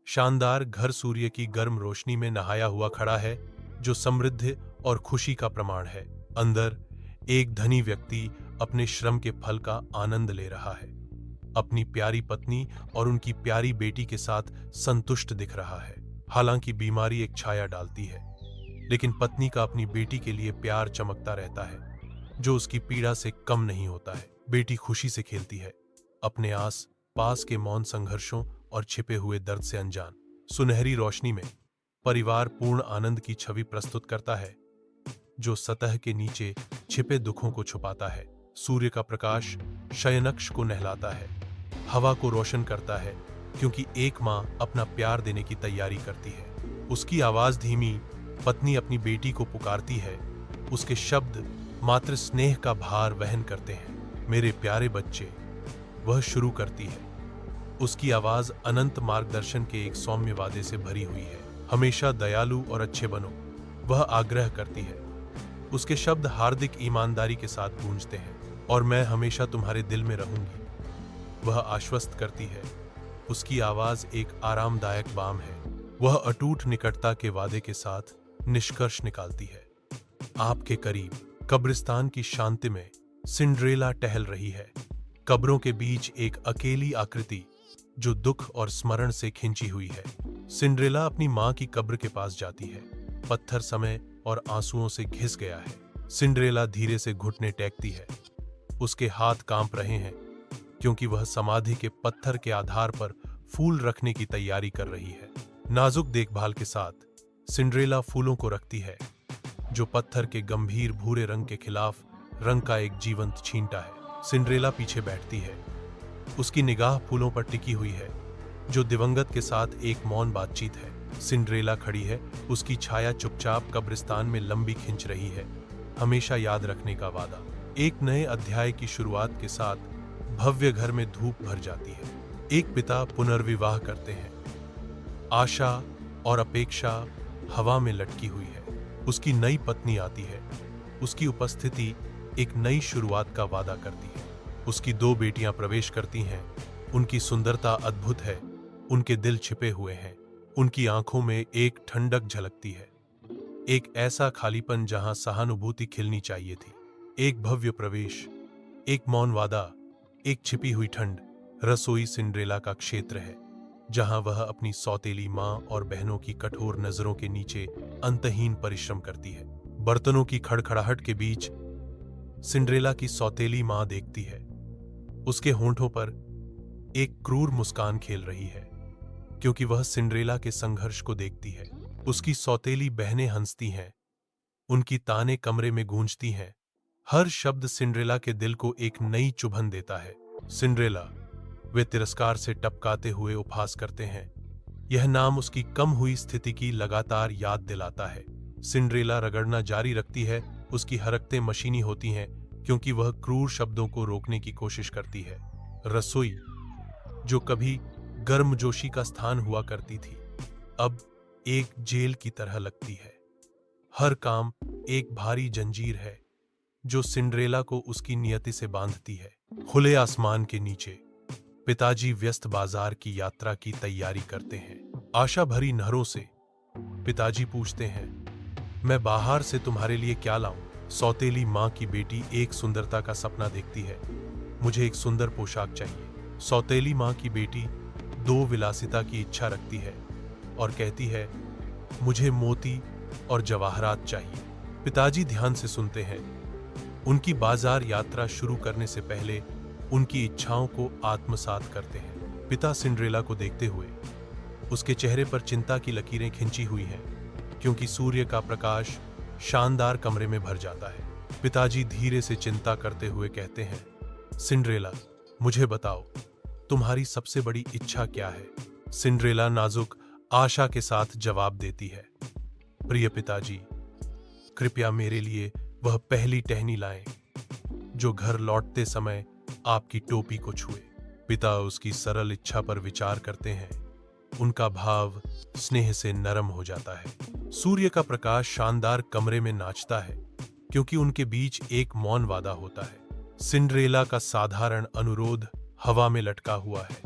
शानदार घर सूर्य की गर्म रोशनी में नहाया हुआ खड़ा है, जो समृद्धि और खुशी का प्रमाण है। अंदर एक धनी व्यक्ति अपने श्रम के फल का आनंद ले रहा है। अपनी प्यारी पत्नी और उनकी प्यारी बेटी के साथ संतुष्ट दिख रहा है। हालांकि बीमारी एक छाया डालती है, लेकिन पत्नी का अपनी बेटी के लिए प्यार चमकता रहता है, जो उसकी पीड़ा से कम नहीं होता है। बेटी खुशी से खेलती है, अपने आस पास के मौन संघर्षों और छिपे हुए दर्द से अनजान। सुनहरी रोशनी में परिवार पूर्ण आनंद की छवि प्रस्तुत करता है, जो सतह के नीचे छिपे दुखों को छुपाता है। सूर्य का प्रकाश शयनकश को नहलाता है, हवा को रोशन करता है, क्योंकि एक माँ अपना प्यार देने की तैयारी करती है। उसकी आवाज धीमी, पत्नी अपनी बेटी को पुकारती है। उसके शब्द मात्र स्नेह का भार वहन करते हैं। मेरे प्यारे बच्चे, वह शुरू करती है। उसकी आवाज अनंत मार्गदर्शन के एक सौम्य वादे से भरी हुई है। हमेशा दयालु और अच्छे बनो, वह आग्रह करती है। उसके शब्द हार्दिक ईमानदारी के साथ गूंजते हैं। और मैं हमेशा तुम्हारे दिल में रहूंगी, वह आश्वस्त करती है। उसकी आवाज एक आरामदायक बाम है। वह अटूट निकटता के वादे के साथ निष्कर्ष निकालती है। आपके करीब कब्रिस्तान की शांति में सिंड्रेला टहल रही है। कब्रों के बीच एक अकेली आकृति, जो दुख और स्मरण से खिंची हुई है। सिंड्रेला अपनी मां की कब्र के पास जाती है। पत्थर समय और आंसुओं से घिस गया है। सिंड्रेला धीरे से घुटने टेकती है। उसके हाथ कांप रहे हैं, क्योंकि वह समाधि के पत्थर के आधार पर फूल रखने की तैयारी कर रही है। नाजुक देखभाल के साथ सिंड्रेला फूलों को रखती है, जो पत्थर के गंभीर भूरे रंग के खिलाफ रंग का एक जीवंत छींटा है। सिंड्रेला पीछे बैठती है। उसकी निगाह फूलों पर टिकी हुई है, जो दिवंगत के साथ एक मौन बातचीत है। सिंड्रेला खड़ी है, उसकी छाया चुपचाप कब्रिस्तान में लंबी खिंच रही है। हमेशा याद रखने का वादा। एक नए अध्याय की शुरुआत के साथ भव्य घर में धूप भर जाती है। एक पिता पुनर्विवाह करते हैं। आशा और अपेक्षा हवा में लटकी हुई है। उसकी नई पत्नी आती है। उसकी उपस्थिति एक नई शुरुआत का वादा करती है। उसकी 2 बेटियां प्रवेश करती हैं। उनकी सुंदरता अद्भुत है। उनके दिल छिपे हुए हैं। उनकी आंखों में एक ठंडक झलकती है, एक ऐसा खालीपन जहां सहानुभूति खिलनी चाहिए थी। एक भव्य प्रवेश, एक मौन वादा, एक छिपी हुई ठंड। रसोई सिंड्रेला का क्षेत्र है, जहां वह अपनी सौतेली मां और बहनों की कठोर नजरों के नीचे अंतहीन परिश्रम करती है। बर्तनों की खड़खड़ाहट के बीच सिंड्रेला की सौतेली मां देखती है। उसके होंठों पर एक क्रूर मुस्कान खेल रही है, क्योंकि वह सिंड्रेला के संघर्ष को देखती है। उसकी सौतेली बहनें हंसती हैं। उनकी ताने कमरे में गूंजती हैं। हर शब्द सिंड्रेला के दिल को एक नई चुभन देता है। सिंड्रेला, वे तिरस्कार से टपकाते हुए उपहास करते हैं। यह नाम उसकी कम हुई स्थिति की लगातार याद दिलाता है। सिंड्रेला रगड़ना जारी रखती है। उसकी हरकतें मशीनी होती हैं, क्योंकि वह क्रूर शब्दों को रोकने की कोशिश करती है। रसोई, जो कभी गर्मजोशी का स्थान हुआ करती थी, अब एक जेल की तरह लगती है। हर काम एक भारी जंजीर है, जो सिंड्रेला को उसकी नियति से बांधती है। खुले आसमान के नीचे पिताजी व्यस्त बाजार की यात्रा की तैयारी करते हैं। आशा भरी नहरों से पिताजी पूछते हैं, मैं बाहर से तुम्हारे लिए क्या लाऊं? सौतेली मां की बेटी एक सुंदरता का सपना देखती है। मुझे एक सुंदर पोशाक चाहिए। सौतेली मां की बेटी 2 विलासिता की इच्छा रखती है और कहती है, मुझे मोती और जवाहरात चाहिए। पिताजी ध्यान से सुनते हैं। उनकी बाजार यात्रा शुरू करने से पहले उनकी इच्छाओं को आत्मसात करते हैं। पिता सिंड्रेला को देखते हुए, उसके चेहरे पर चिंता की लकीरें खिंची हुई हैं, क्योंकि सूर्य का प्रकाश शानदार कमरे में भर जाता है। पिताजी धीरे से चिंता करते हुए कहते हैं, सिंड्रेला, मुझे बताओ, तुम्हारी सबसे बड़ी इच्छा क्या है? सिंड्रेला नाजुक आशा के साथ जवाब देती है, प्रिय पिताजी, कृपया मेरे लिए वह पहली टहनी लाएं, जो घर लौटते समय आपकी टोपी को छुए। पिता उसकी सरल इच्छा पर विचार करते हैं। उनका भाव स्नेह से नरम हो जाता है। सूर्य का प्रकाश शानदार कमरे में नाचता है, क्योंकि उनके बीच एक मौन वादा होता है। सिंड्रेला का साधारण अनुरोध हवा में लटका हुआ है,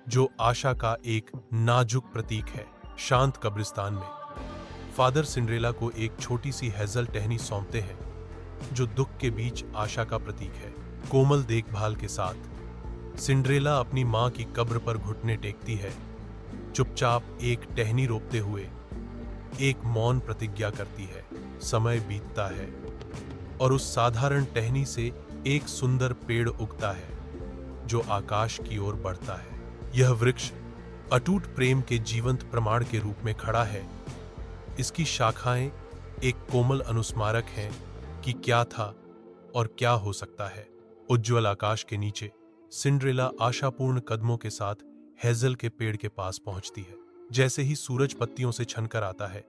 जो आशा का एक नाजुक प्रतीक है। शांत कब्रिस्तान में फादर सिंड्रेला को एक छोटी सी हेजल टहनी सौंपते हैं, जो दुख के बीच आशा का प्रतीक है। कोमल देखभाल के साथ सिंड्रेला अपनी मां की कब्र पर घुटने टेकती है, चुपचाप एक टहनी रोपते हुए एक मौन प्रतिज्ञा करती है। समय बीतता है और उस साधारण टहनी से एक सुंदर पेड़ उगता है, जो आकाश की ओर बढ़ता है। यह वृक्ष अटूट प्रेम के जीवंत प्रमाण के रूप में खड़ा है। इसकी शाखाएं एक कोमल अनुस्मारक हैं कि क्या था और क्या हो सकता है। उज्ज्वल आकाश के नीचे सिंड्रेला आशापूर्ण कदमों के साथ हेजल के पेड़ के पास पहुंचती है। जैसे ही सूरज पत्तियों से छनकर आता है,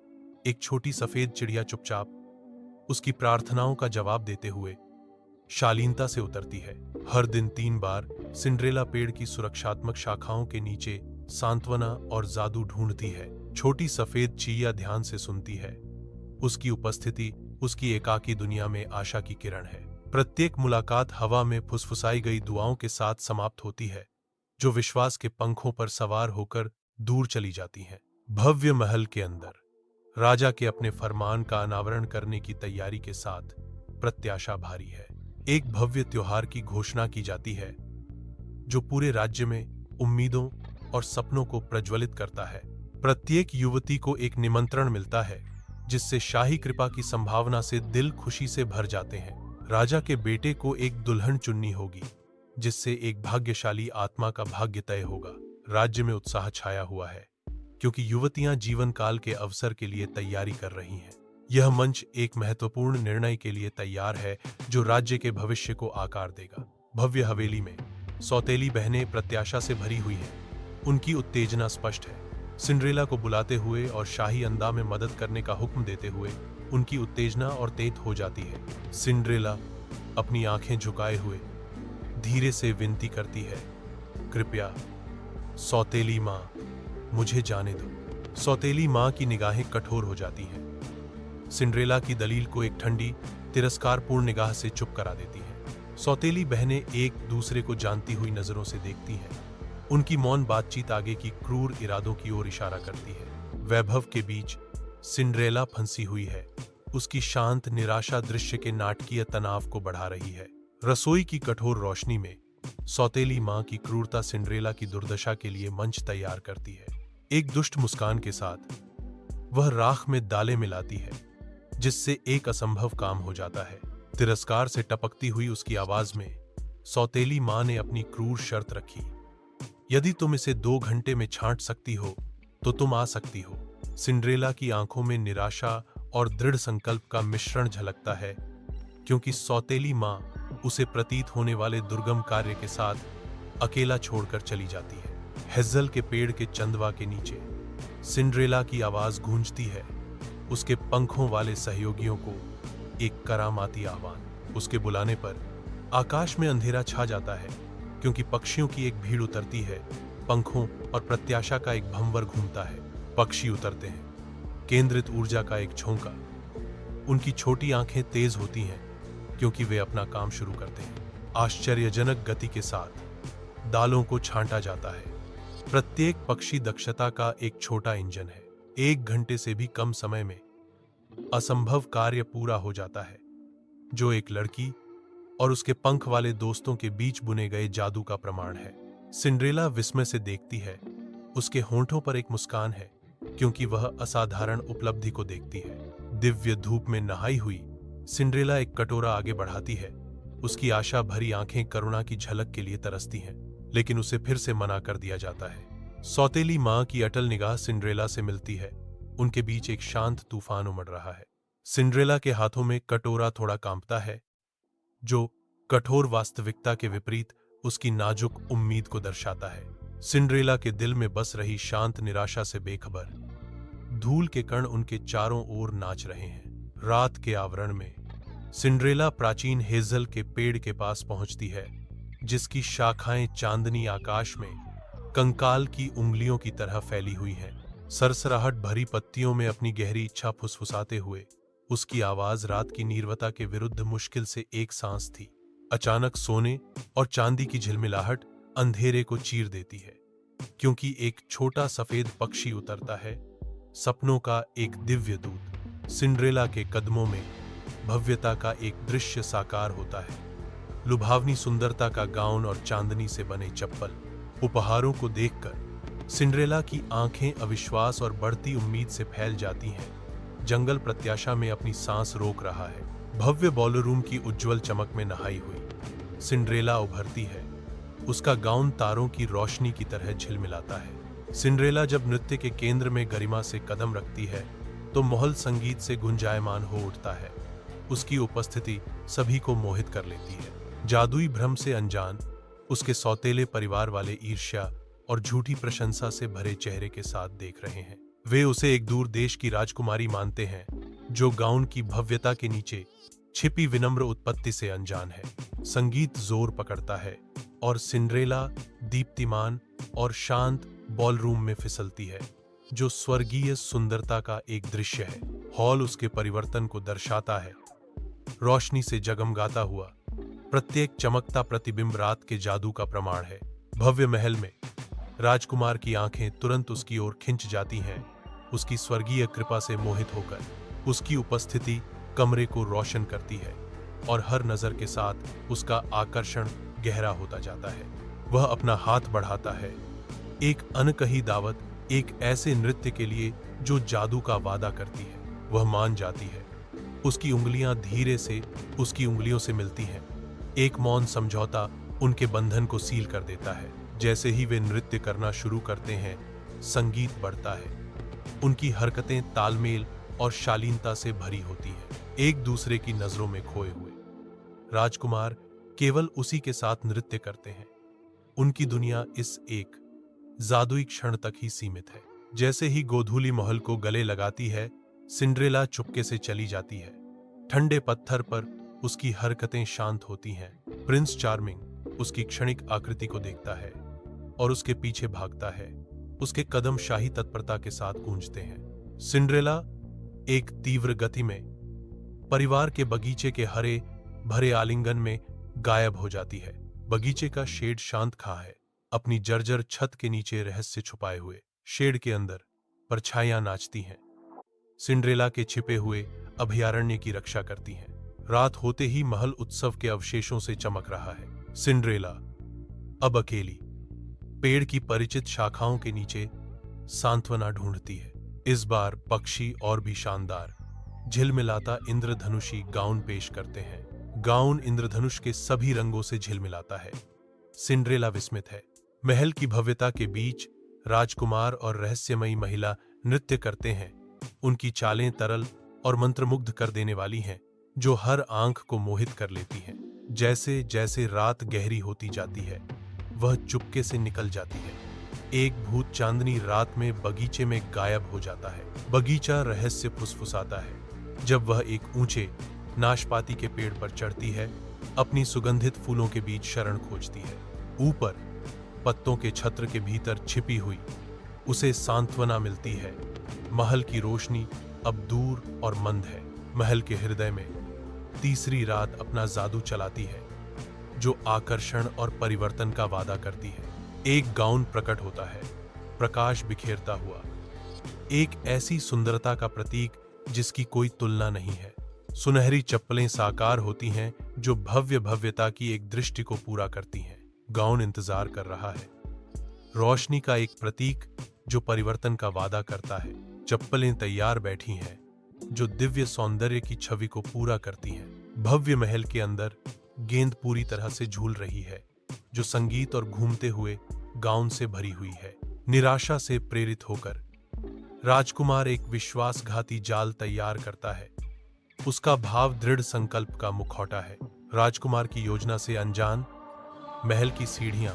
एक छोटी सफेद चिड़िया चुपचाप उसकी प्रार्थनाओं का जवाब देते हुए शालीनता से उतरती है। हर दिन 3 बार सिंड्रेला पेड़ की सुरक्षात्मक शाखाओं के नीचे सांत्वना और जादू ढूंढती है। छोटी सफेद चिड़िया ध्यान से सुनती है। उसकी उपस्थिति उसकी एकाकी दुनिया में आशा की किरण है। प्रत्येक मुलाकात हवा में फुसफुसाई गई दुआओं के साथ समाप्त होती है, जो विश्वास के पंखों पर सवार होकर दूर चली जाती हैं। भव्य महल के अंदर राजा के अपने फरमान का अनावरण करने की तैयारी के साथ प्रत्याशा भारी है। एक भव्य त्योहार की घोषणा की जाती है, जो पूरे राज्य में उम्मीदों और सपनों को प्रज्वलित करता है। प्रत्येक युवती को एक निमंत्रण मिलता है, जिससे शाही कृपा की संभावना से दिल खुशी से भर जाते हैं। राजा के बेटे को एक दुल्हन चुननी होगी, जिससे एक भाग्यशाली आत्मा का भाग्य तय होगा। राज्य में उत्साह छाया हुआ है, क्योंकि युवतियां जीवन काल के अवसर के लिए तैयारी कर रही हैं। यह मंच एक महत्वपूर्ण निर्णय के लिए तैयार है, जो राज्य के भविष्य को आकार देगा। भव्य हवेली में सौतेली बहनें प्रत्याशा से भरी हुई हैं। उनकी उत्तेजना स्पष्ट है। सिंड्रेला को बुलाते हुए और शाही अंदाज में मदद करने का हुक्म देते हुए उनकी उत्तेजना और तेज हो जाती है। सिंड्रेला अपनी आंखें झुकाए हुए धीरे से विनती करती है, कृपया सौतेली मां, मुझे जाने दो। सौतेली मां की निगाहें कठोर हो जाती हैं। सिंड्रेला की दलील को एक ठंडी, तिरस्कारपूर्ण निगाह से चुप करा देती है। सौतेली बहनें एक दूसरे को जानती हुई नजरों से देखती हैं। उनकी मौन बातचीत आगे की क्रूर इरादों की ओर इशारा करती है। वैभव के बीच सिंड्रेला फंसी हुई है। उसकी शांत निराशा दृश्य के नाटकीय तनाव को बढ़ा रही है। रसोई की कठोर रोशनी में सौतेली मां की क्रूरता सिंड्रेला की दुर्दशा के लिए मंच तैयार करती है। एक दुष्ट मुस्कान के साथ वह राख में दालें मिलाती है, जिससे एक असंभव काम हो जाता है। तिरस्कार से टपकती हुई उसकी आवाज में सौतेली मां ने अपनी क्रूर शर्त रखी, यदि तुम इसे 2 घंटे में छांट सकती हो तो तुम आ सकती हो। सिंड्रेला की आंखों में निराशा और दृढ़ संकल्प का मिश्रण झलकता है, क्योंकि सौतेली मां उसे प्रतीत होने वाले दुर्गम कार्य के साथ अकेला छोड़कर चली जाती है। हेजल के पेड़ के चंदवा के नीचे सिंड्रेला की आवाज गूंजती है, उसके पंखों वाले सहयोगियों को एक करामाती आह्वान। उसके बुलाने पर आकाश में अंधेरा छा जाता है, क्योंकि पक्षियों की एक भीड़ उतरती है। पंखों और प्रत्याशा का एक भंवर घूमता है। पक्षी उतरते हैं, केंद्रित ऊर्जा का एक झोंका। उनकी छोटी आंखें तेज होती हैं, क्योंकि वे अपना काम शुरू करते हैं। आश्चर्यजनक गति के साथ दालों को छांटा जाता है। प्रत्येक पक्षी दक्षता का एक छोटा इंजन है। 1 घंटे से भी कम समय में असंभव कार्य पूरा हो जाता है, जो एक लड़की और उसके पंख वाले दोस्तों के बीच बुने गए जादू का प्रमाण है। सिंड्रेला विस्मय से देखती है। उसके होंठों पर एक मुस्कान है, क्योंकि वह असाधारण उपलब्धि को देखती है। दिव्य धूप में नहाई हुई सिंड्रेला एक कटोरा आगे बढ़ाती है। उसकी आशा भरी आंखें करुणा की झलक के लिए तरसती हैं, लेकिन उसे फिर से मना कर दिया जाता है। सौतेली मां की अटल निगाह सिंड्रेला से मिलती है। उनके बीच एक शांत तूफान उमड़ रहा है। सिंड्रेला के हाथों में कटोरा थोड़ा कांपता है, जो कठोर वास्तविकता के विपरीत उसकी नाजुक उम्मीद को दर्शाता है। सिंड्रेला के दिल में बस रही शांत निराशा से बेखबर धूल के कण उनके चारों ओर नाच रहे हैं। रात के आवरण में सिंड्रेला प्राचीन हेजल के पेड़ के पास पहुंचती है, जिसकी शाखाएं चांदनी आकाश में कंकाल की उंगलियों की तरह फैली हुई हैं। सरसराहट भरी पत्तियों में अपनी गहरी इच्छा फुसफुसाते हुए उसकी आवाज रात की नीरवता के विरुद्ध मुश्किल से एक सांस थी। अचानक सोने और चांदी की झिलमिलाहट अंधेरे को चीर देती है। क्योंकि एक छोटा सफेद पक्षी उतरता है, सपनों का एक दिव्य दूत। सिंड्रेला के कदमों में भव्यता का एक दृश्य साकार होता है। लुभावनी सुंदरता का गाउन और चांदनी से बने चप्पल। उपहारों को देखकर सिंड्रेला की आंखें अविश्वास और बढ़ती उम्मीद से फैल जाती हैं। जंगल प्रत्याशा में अपनी सांस रोक रहा है। भव्य बॉलरूम की उज्जवल चमक में नहाई हुई सिंड्रेला उभरती है। उसका गाउन तारों की रोशनी की तरह झिलमिलाता है। सिंड्रेला जब नृत्य के केंद्र में गरिमा से कदम रखती है तो माहौल संगीत से गुंजायमान हो उठता है। उसकी उपस्थिति सभी को मोहित कर लेती है। जादुई भ्रम से अनजान उसके सौतेले परिवार वाले ईर्ष्या और झूठी प्रशंसा से भरे चेहरे के साथ देख रहे हैं। वे उसे एक दूर देश की राजकुमारी मानते हैं, जो गाउन की भव्यता के नीचे छिपी विनम्र उत्पत्ति से अनजान है। संगीत जोर पकड़ता है और सिंड्रेला दीप्तिमान और शांत बॉलरूम में फिसलती है, जो स्वर्गीय सुंदरता का एक दृश्य है। हॉल उसके परिवर्तन को दर्शाता है। रोशनी से जगमगाता हुआ प्रत्येक चमकता प्रतिबिंब रात के जादू का प्रमाण है। भव्य महल में राजकुमार की आंखें तुरंत उसकी ओर खिंच जाती हैं। उसकी स्वर्गीय कृपा से मोहित होकर उसकी उपस्थिति कमरे को रोशन करती है और हर नजर के साथ उसका आकर्षण गहरा होता जाता है। वह अपना हाथ बढ़ाता है, एक अनकही दावत, एक ऐसे नृत्य के लिए जो जादू का वादा करती है। वह मान जाती है। उसकी उंगलियां धीरे से उसकी उंगलियों से मिलती हैं। एक मौन समझौता उनके बंधन को सील कर देता है। जैसे ही वे नृत्य करना शुरू करते हैं, संगीत बढ़ता है। उनकी हरकतें तालमेल और शालीनता से भरी होती हैं, एक दूसरे की नजरों में खोए हुए। राजकुमार केवल उसी के साथ नृत्य करते हैं। उनकी दुनिया इस एक जादुई क्षण तक ही सीमित है। जैसे ही गोधूली महल को गले लगाती है, सिंड्रेला चुपके से चली जाती है। ठंडे पत्थर पर उसकी हरकतें शांत होती हैं। प्रिंस चार्मिंग उसकी क्षणिक आकृति को देखता है और उसके पीछे भागता है। उसके कदम शाही तत्परता के साथ गूंजते हैं। सिंड्रेला एक तीव्र गति में परिवार के बगीचे के हरे भरे आलिंगन में गायब हो जाती है। बगीचे का शेड शांत खा है, अपनी जर्जर छत के नीचे रहस्य छुपाए हुए। शेड के अंदर परछाइयां नाचती हैं, सिंड्रेला के छिपे हुए अभयारण्य की रक्षा करती हैं। रात होते ही महल उत्सव के अवशेषों से चमक रहा है। सिंड्रेला अब अकेली पेड़ की परिचित शाखाओं के नीचे सांत्वना ढूंढती है। इस बार पक्षी और भी शानदार झिलमिलाता इंद्रधनुषी गाउन पेश करते हैं। गाउन इंद्रधनुष के सभी रंगों से झिलमिलाता है। सिंड्रेला विस्मित है। महल की भव्यता के बीच राजकुमार और रहस्यमयी महिला नृत्य करते हैं। उनकी चालें तरल और मंत्रमुग्ध कर देने वाली हैं, जो हर आंख को मोहित कर लेती हैं। जैसे जैसे रात गहरी होती जाती है, वह चुपके से निकल जाती है। एक भूत चांदनी रात में बगीचे में गायब हो जाता है। बगीचा रहस्य फुसफुसाता है जब वह एक ऊंचे नाशपाती के पेड़ पर चढ़ती है, अपनी सुगंधित फूलों के बीच शरण खोजती है। ऊपर पत्तों के छत्र के भीतर छिपी हुई उसे सांत्वना मिलती है। महल की रोशनी अब दूर और मंद है। महल के हृदय में तीसरी रात अपना जादू चलाती है, जो आकर्षण और परिवर्तन का वादा करती है। एक गाउन प्रकट होता है, प्रकाश बिखेरता हुआ, एक ऐसी सुंदरता का प्रतीक जिसकी कोई तुलना नहीं है। सुनहरी चप्पलें साकार होती हैं, जो भव्य भव्यता की एक दृष्टि को पूरा करती हैं। गाउन इंतजार कर रहा है, रोशनी का एक प्रतीक जो परिवर्तन का वादा करता है। चप्पलें तैयार बैठी हैं, जो दिव्य सौंदर्य की छवि को पूरा करती हैं। भव्य महल के अंदर गेंद पूरी तरह से झूल रही है, जो संगीत और घूमते हुए गाउन से भरी हुई है। निराशा से प्रेरित होकर राजकुमार एक विश्वासघाती जाल तैयार करता है। उसका भाव दृढ़ संकल्प का मुखौटा है। राजकुमार की योजना से अनजान महल की सीढ़ियां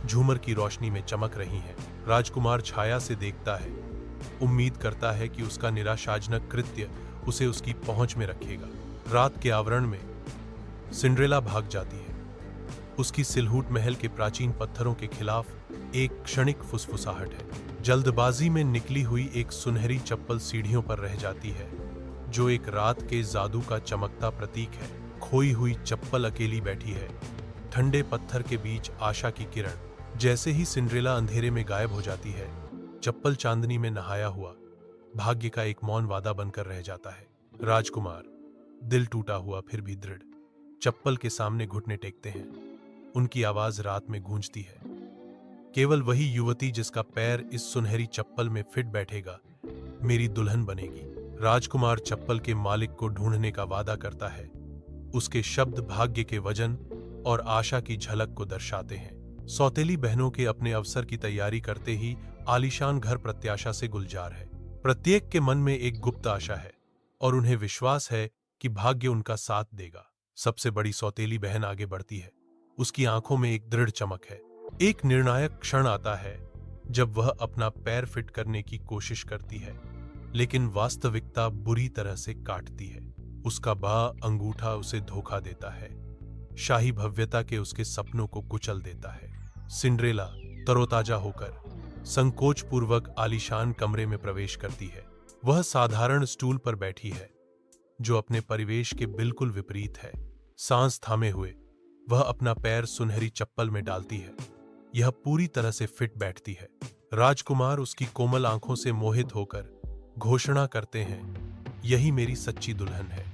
झूमर की रोशनी में चमक रही हैं। राजकुमार छाया से देखता है, उम्मीद करता है कि उसका निराशाजनक कृत्य उसे उसकी पहुंच में रखेगा। रात के आवरण में सिंड्रेला भाग जाती है। उसकी सिलहूट महल के प्राचीन पत्थरों के खिलाफ एक क्षणिक फुसफुसाहट है। जल्दबाजी में निकली हुई एक सुनहरी चप्पल सीढ़ियों पर रह जाती है, जो एक रात के जादू का चमकता प्रतीक है। खोई हुई चप्पल अकेली बैठी है। ठंडे पत्थर के बीच आशा की किरण जैसे ही सिंड्रेला अंधेरे में गायब हो जाती है, चप्पल चांदनी में नहाया हुआ भाग्य का एक मौन वादा बनकर रह जाता है। राजकुमार, दिल टूटा हुआ फिर भी दृढ़, चप्पल के सामने घुटने टेकते हैं। उनकी आवाज रात में गूंजती है, केवल वही युवती जिसका पैर इस सुनहरी चप्पल में फिट बैठेगा मेरी दुल्हन बनेगी। राजकुमार चप्पल के मालिक को ढूंढने का वादा करता है। उसके शब्द भाग्य के वजन और आशा की झलक को दर्शाते हैं। सौतेली बहनों के अपने अवसर की तैयारी करते ही आलीशान घर प्रत्याशा से गुलजार है। प्रत्येक के मन में एक गुप्त आशा है और उन्हें विश्वास है कि भाग्य उनका साथ देगा। सबसे बड़ी सौतेली बहन आगे बढ़ती है। उसकी आंखों में एक दृढ़ चमक है। एक निर्णायक क्षण आता है जब वह अपना पैर फिट करने की कोशिश करती है, लेकिन वास्तविकता बुरी तरह से काटती है। उसका बाँ अंगूठा उसे धोखा देता है, शाही भव्यता के उसके सपनों को कुचल देता है। सिंड्रेला तरोताजा होकर संकोचपूर्वक आलीशान कमरे में प्रवेश करती है। वह साधारण स्टूल पर बैठी है, जो अपने परिवेश के बिल्कुल विपरीत है। सांस थामे हुए वह अपना पैर सुनहरी चप्पल में डालती है। यह पूरी तरह से फिट बैठती है। राजकुमार उसकी कोमल आंखों से मोहित होकर घोषणा करते हैं, यही मेरी सच्ची दुल्हन है।